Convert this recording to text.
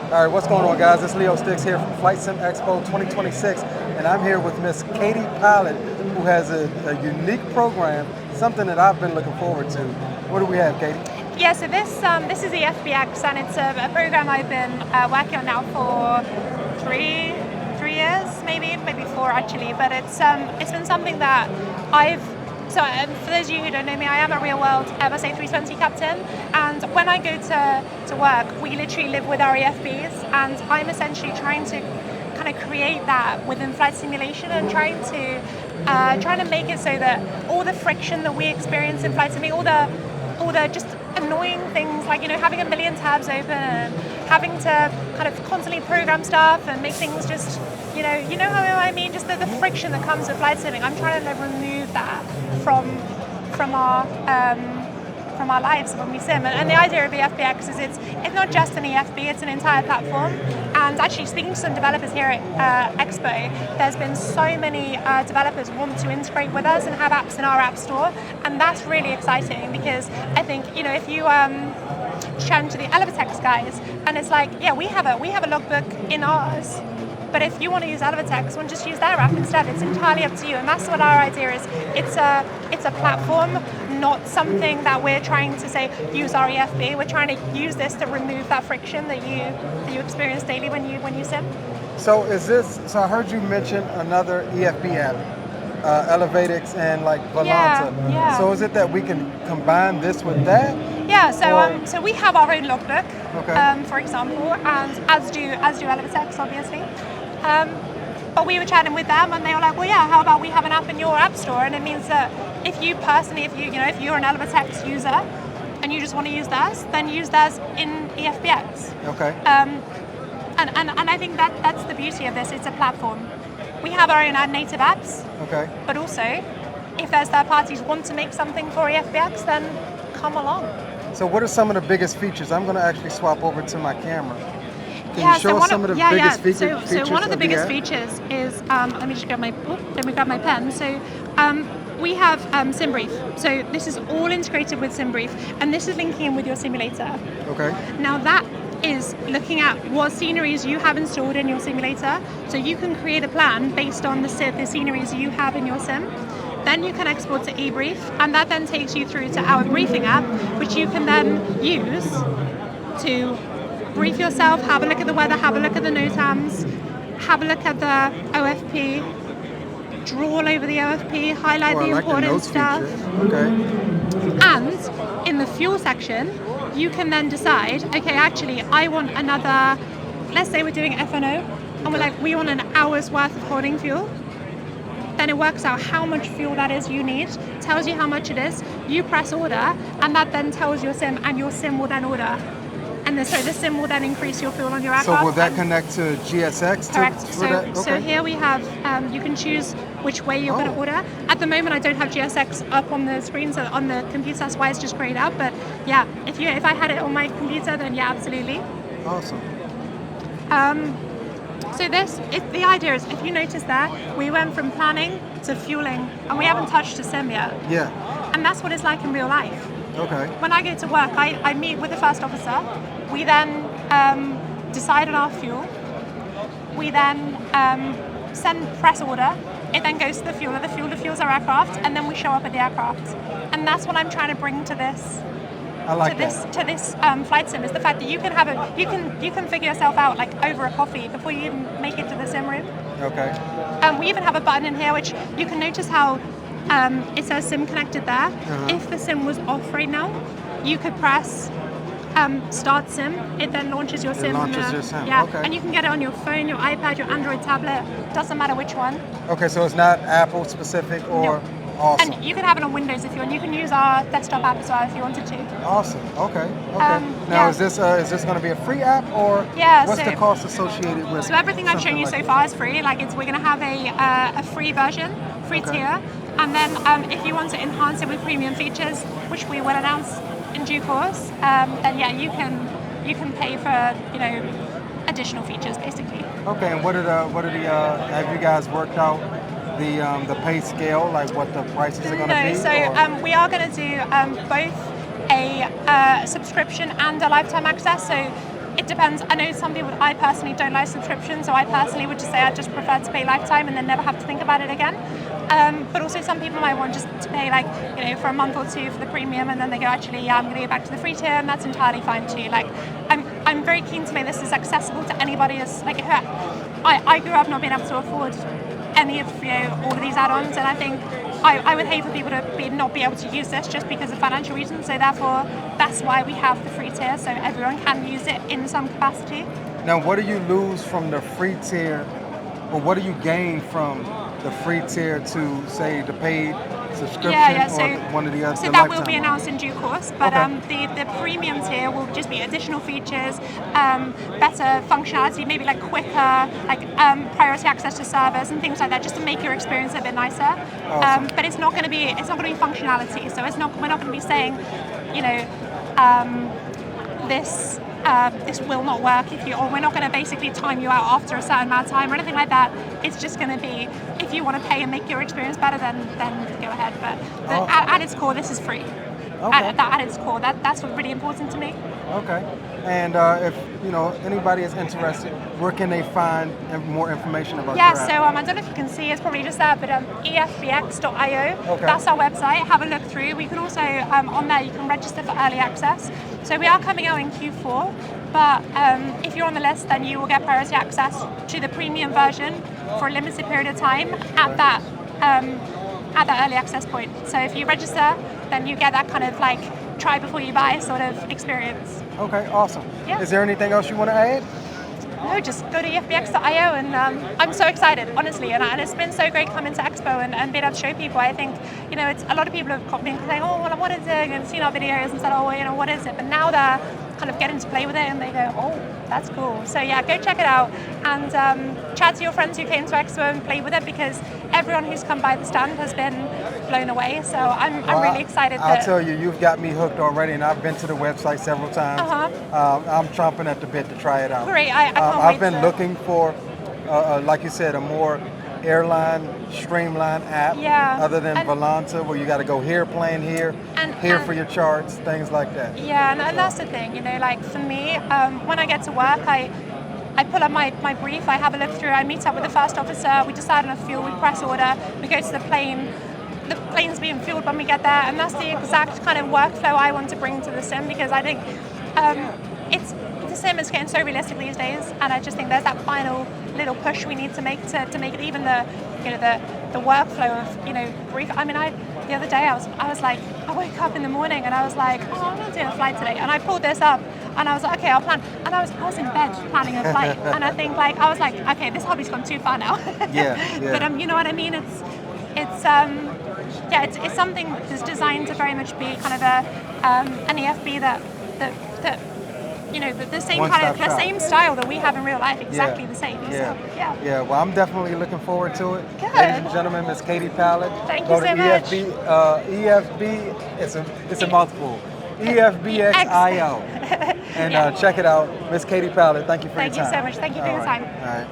All right, what's going on, guys? It's Leo Sticks here from Flight Sim Expo 2026, and I'm here with Miss Katie Pilot, who has a unique program, something that I've been looking forward to. What do we have, Katie? Yeah, so this is EFBX, and it's a program I've been working on now for three years, maybe 4 actually. But it's been something that for those of you who don't know me, I am a real-world Airbus A320 captain, and when I go to work, we literally live with our EFBs, and I'm essentially trying to kind of create that within flight simulation and trying to make it so that all the friction that we experience in flight simulation, all the just annoying things like having a million tabs open and having to kind of constantly program stuff and make things just you know how I mean, just the friction that comes with flight simming. I'm trying to remove that from our lives when we sim. And the idea of EFBX is it's not just an EFB, it's an entire platform. And actually, speaking to some developers here at Expo, there's been so many developers want to integrate with us and have apps in our app store, and that's really exciting because I think if you chat to the ElevaTex guys, and it's like, yeah, we have a logbook in ours. But if you want to use ElevaTex, well, just use their app instead. It's entirely up to you, and that's what our idea is. It's a platform, not something that we're trying to say use our EFB. We're trying to use this to remove that friction that you experience daily when you sim. So so I heard you mention another EFB app, ElevaTex and like Volanta. Yeah. So is it that we can combine this with that? Yeah, so we have our own logbook, for example, and as do ElevaTex, obviously. But we were chatting with them, and they were like, well, yeah, how about we have an app in your app store? And it means that if you're an ElevaTex user and you just want to use theirs, then use theirs in EFBX. Okay. And I think that's the beauty of this. It's a platform. We have our own native apps. Okay. But also, if there's third parties want to make something for EFBX, then come along. So what are some of the biggest features? I'm going to actually swap over to my camera. Can you show us some of the biggest features? So one of the biggest features is, let me grab my pen. So we have SimBrief. So this is all integrated with SimBrief, and this is linking in with your simulator. Okay. Now that is looking at what sceneries you have installed in your simulator, so you can create a plan based on the sceneries you have in your sim. Then you can export to eBrief, and that then takes you through to our briefing app, which you can then use to brief yourself, have a look at the weather, have a look at the NOTAMs, have a look at the OFP, draw all over the OFP, highlight the important stuff. Okay. And in the fuel section, you can then decide, okay, actually, I want another, let's say we're doing FNO, and we want an hour's worth of holding fuel. Then it works out how much fuel that is you need, tells you how much it is, you press order, and that then tells your sim, and your sim will then order. And so the sim will then increase your fuel on your aircraft. So will that connect to GSX? Correct. So here we have, you can choose which way you're going to order. At the moment, I don't have GSX up on the screen, so on the computer, that's why it's just grayed out. But yeah, if I had it on my computer, then yeah, absolutely. Awesome. So the idea is, if you notice there, we went from planning to fueling, and we haven't touched a sim yet. Yeah. And that's what it's like in real life. Okay. When I go to work, I meet with the first officer. We then decide on our fuel. We then press order. It then goes to the fueler. The fueler fuels our aircraft, and then we show up at the aircraft. And that's what I'm trying to bring to this. To this flight sim, is the fact that you can you can figure yourself out like over a coffee before you even make it to the sim room. Okay. We even have a button in here which you can notice how it says sim connected there. If the sim was off right now, you could press start sim. It then launches your sim. Yeah. Okay. And you can get it on your phone, your iPad, your Android tablet. Doesn't matter which one. Okay, so it's not Apple specific or. No. Awesome. And you can have it on Windows if you want. You can use our desktop app as well if you wanted to. Awesome. Okay. Now, is this going to be a free app, or what's the cost associated with? So everything I've shown you so far is free. We're going to have a free version, free tier, and then if you want to enhance it with premium features, which we will announce in due course, then yeah, you can pay for additional features basically. Okay. And what are the have you guys worked out the pay scale, like what the prices are going to be? No, so we are going to do both a subscription and a lifetime access. So it depends. I know some people, I personally don't like subscriptions, so I personally would just say I just prefer to pay lifetime and then never have to think about it again. But also some people might want just to pay like, for a month or two for the premium, and then they go, actually, yeah, I'm going to go back to the free tier, and that's entirely fine too. Like, I'm very keen to make this as accessible to anybody as, like, I grew up not being able to afford any of, all of these add-ons, and I think I would hate for people to not be able to use this just because of financial reasons. So therefore, that's why we have the free tier, so everyone can use it in some capacity. Now, what do you lose from the free tier, or what do you gain from the free tier to, say, the paid subscription, so, or one of the other? So that will be announced in due course, but the premium tier will just be additional features, better functionality, maybe like quicker, like priority access to servers and things like that, just to make your experience a bit nicer. Awesome. But it's not going to be functionality. So we're not going to be saying, this will not work or we're not going to basically time you out after a certain amount of time or anything like that. It's just going to be, if you want to pay and make your experience better, then go ahead. But at its core, this is free. Okay. At its core, that's what's really important to me. Okay. And if anybody is interested, where can they find more information about your app? So I don't know if you can see, it's probably just there, but EFBX.io, okay. That's our website. Have a look through. We can also, on there, you can register for early access. So we are coming out in Q4, but if you're on the list, then you will get priority access to the premium version for a limited period of time at that early access point. So if you register, then you get that kind of like try before you buy sort of experience. Okay, awesome. Yeah. Is there anything else you want to add? No, just go to EFBX.io, and I'm so excited, honestly, and it's been so great coming to Expo and being able to show people. I think, it's a lot of people have been saying, oh, well, what is it, and seen our videos and said, oh, what is it, but now they're kind of getting to play with it, and they go, oh, that's cool. So yeah, go check it out, and chat to your friends who came to Expo and played with it, because everyone who's come by the stand has been blown away, so I'm really excited. I'll tell you, you've got me hooked already, and I've been to the website several times. I'm chomping at the bit to try it out. Great, I can't I've been looking for, like you said, a more airline streamlined app, other than Volanta, where you got to go here, plan here, here for your charts, things like that. Yeah, and that's the thing, like for me, when I get to work, I pull up my brief, I have a look through, I meet up with the first officer, we decide on a fuel, we press order, we go to the plane, the plane's being fueled when we get there, and that's the exact kind of workflow I want to bring to the sim, because I think the sim is getting so realistic these days, and I just think there's that final little push we need to make to make it even the workflow of brief. I mean, the other day I was like, I woke up in the morning and I was like, oh, I'm going to do a flight today, and I pulled this up and I was like, okay, I'll plan, and I was in bed planning a flight, and I think I was like, okay, this hobby's gone too far now. Yeah. But you know what I mean? It's something that's designed to very much be kind of an EFB that the same the same style that we have in real life, exactly the same. Yeah. Well, I'm definitely looking forward to it. Good. Ladies and gentlemen, Miss Katie Pallett. Thank you so much. EFB. It's a mouthful. EFBX.io. And check it out, Miss Katie Pallett. Thank you for your time. Thank you so much. Thank you for your time. All right.